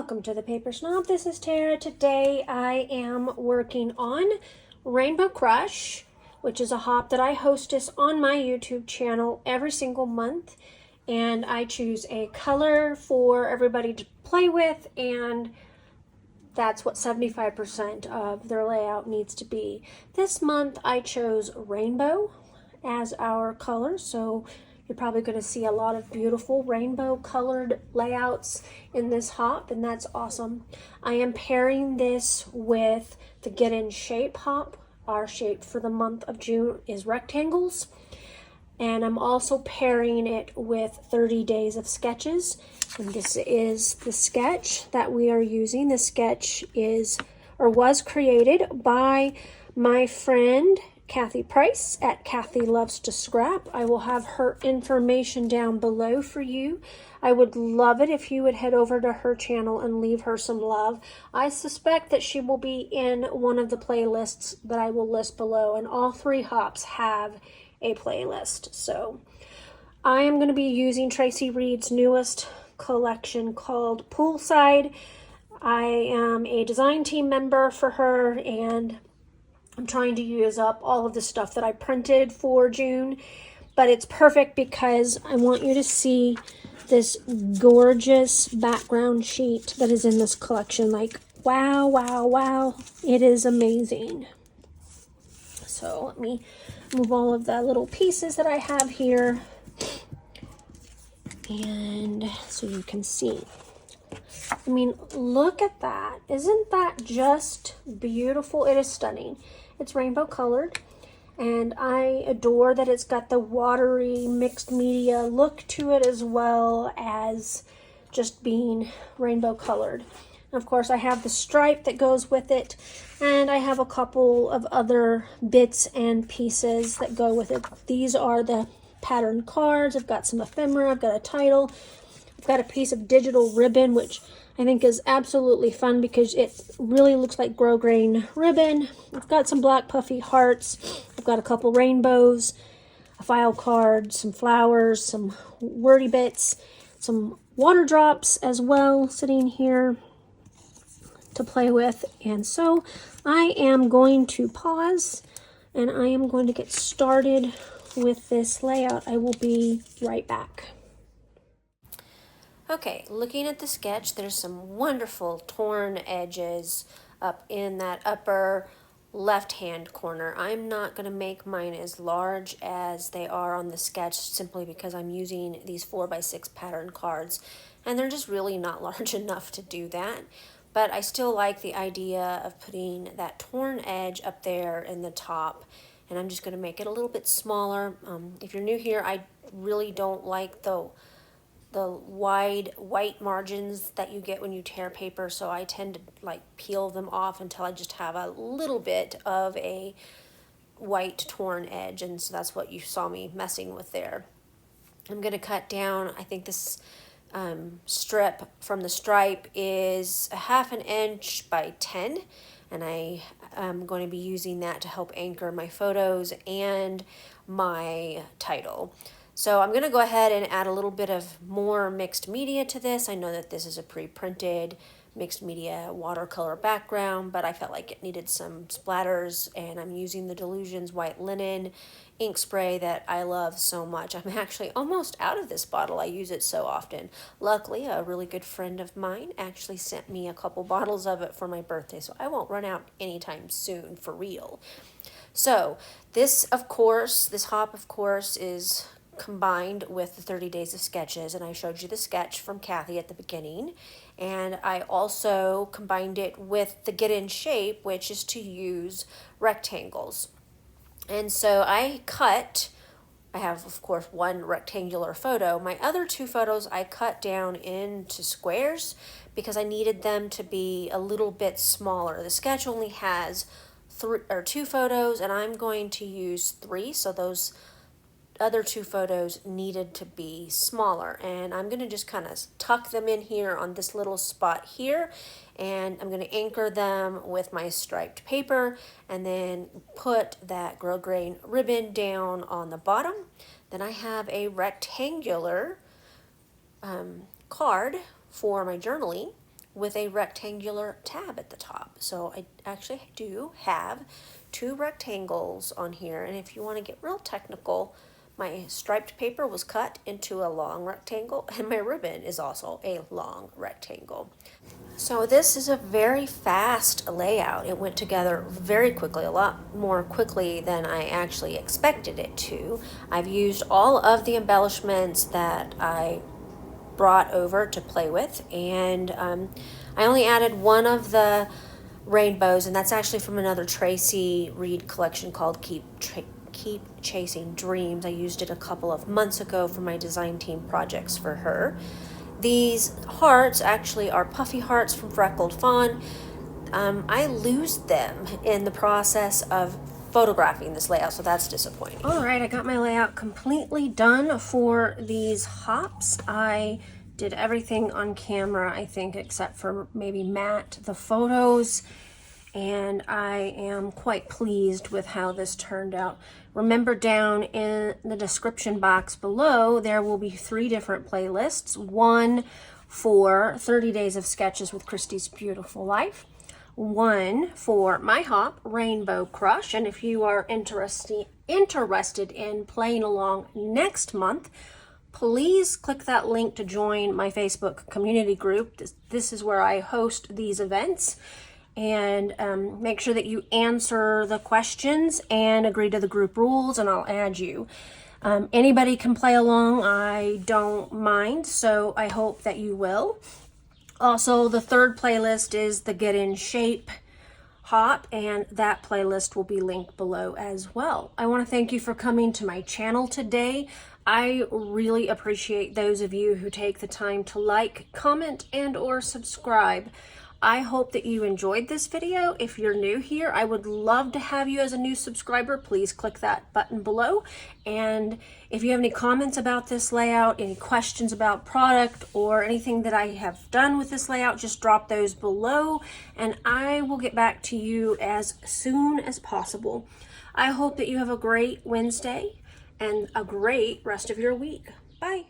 Welcome to the Paper Snob. This is Tara. Today I am working on Rainbow Crush, which is a hop that I hostess on my YouTube channel every single month. And I choose a color for everybody to play with, and that's what 75% of their layout needs to be. This month I chose rainbow as our color, so you're probably going to see a lot of beautiful rainbow colored layouts in this hop, and that's awesome. I am pairing this with the Get In Shape hop. Our shape for the month of June is rectangles. And I'm also pairing it with 30 Days of Sketches. And this is the sketch that we are using. The sketch is or was created by my friend Kathy Price at Kathy Loves to Scrap. I will have her information down below for you. I would love it if you would head over to her channel and leave her some love. I suspect that she will be in one of the playlists that I will list below, and all three hops have a playlist. So I am going to be using Tracy Reed's newest collection called Poolside. I am a design team member for her, and I'm trying to use up all of the stuff that I printed for June, but it's perfect because I want you to see this gorgeous background sheet that is in this collection. Like, wow, wow, wow. It is amazing. So let me move all of the little pieces that I have here, and so you can see. I mean, look at that. Isn't that just beautiful? It is stunning. It's rainbow colored, and I adore that it's got the watery mixed media look to it, as well as just being rainbow colored. And of course, I have the stripe that goes with it, and I have a couple of other bits and pieces that go with it. These are the pattern cards. I've got some ephemera. I've got a title. I've got a piece of digital ribbon, which I think is absolutely fun because it really looks like grosgrain ribbon. I've got some black puffy hearts. I've got a couple rainbows, a file card, some flowers, some wordy bits, some water drops as well sitting here to play with. And so I am going to pause and I am going to get started with this layout. I will be right back. Okay, looking at the sketch, there's some wonderful torn edges up in that upper left-hand corner. I'm not going to make mine as large as they are on the sketch simply because I'm using these 4x6 pattern cards, and they're just really not large enough to do that. But I still like the idea of putting that torn edge up there in the top, and I'm just going to make it a little bit smaller. If you're new here, I really don't like the wide white margins that you get when you tear paper, so I tend to like peel them off until I just have a little bit of a white torn edge, and so that's what you saw me messing with there. I'm going to cut down, I think this strip from the stripe is a 1/2 inch by 10, and I am going to be using that to help anchor my photos and my title. So I'm going to go ahead and add a little bit of more mixed media to this. I know that this is a pre-printed mixed media watercolor background, but I felt like it needed some splatters, and I'm using the Delusions white linen ink spray that I love so much. I'm actually almost out of this bottle. I use it so often. Luckily, a really good friend of mine actually sent me a couple bottles of it for my birthday, so I won't run out anytime soon, for real. So this hop, of course, is combined with the 30 Days of Sketches, and I showed you the sketch from Kathy at the beginning, and I also combined it with the Get In Shape, which is to use rectangles. And so I have, of course, one rectangular photo. My other two photos I cut down into squares because I needed them to be a little bit smaller. The sketch only has 2 photos, and I'm going to use 3, so those other 2 photos needed to be smaller, and I'm going to just kind of tuck them in here on this little spot here, and I'm going to anchor them with my striped paper and then put that grosgrain ribbon down on the bottom. Then I have a rectangular card for my journaling with a rectangular tab at the top. So I actually do have 2 rectangles on here, and if you want to get real technical, my striped paper was cut into a long rectangle, and my ribbon is also a long rectangle. So this is a very fast layout. It went together very quickly, a lot more quickly than I actually expected it to. I've used all of the embellishments that I brought over to play with, and I only added one of the rainbows, and that's actually from another Tracy Reed collection called Keep Chasing Dreams. I used it a couple of months ago for my design team projects for her. These hearts actually are puffy hearts from Freckled Fawn. I lose them in the process of photographing this layout, so that's disappointing. All right, I got my layout completely done for these hops. I did everything on camera, I think, except for maybe Matt, the photos, and I am quite pleased with how this turned out. Remember, down in the description box below, there will be 3 different playlists. One for 30 Days of Sketches with Christy's Beautiful Life. One for my hop, Rainbow Crush, and if you are interested in playing along next month, please click that link to join my Facebook community group. This is where I host these events, and make sure that you answer the questions and agree to the group rules, and I'll add you. Anybody can play along, I don't mind, so I hope that you will. Also, the 3rd playlist is the Get in Shape hop, and that playlist will be linked below as well. I want to thank you for coming to my channel today. I really appreciate those of you who take the time to like, comment, and or subscribe. I hope that you enjoyed this video. If you're new here, I would love to have you as a new subscriber. Please click that button below. And if you have any comments about this layout, any questions about product, or anything that I have done with this layout, just drop those below and I will get back to you as soon as possible. I hope that you have a great Wednesday and a great rest of your week. Bye.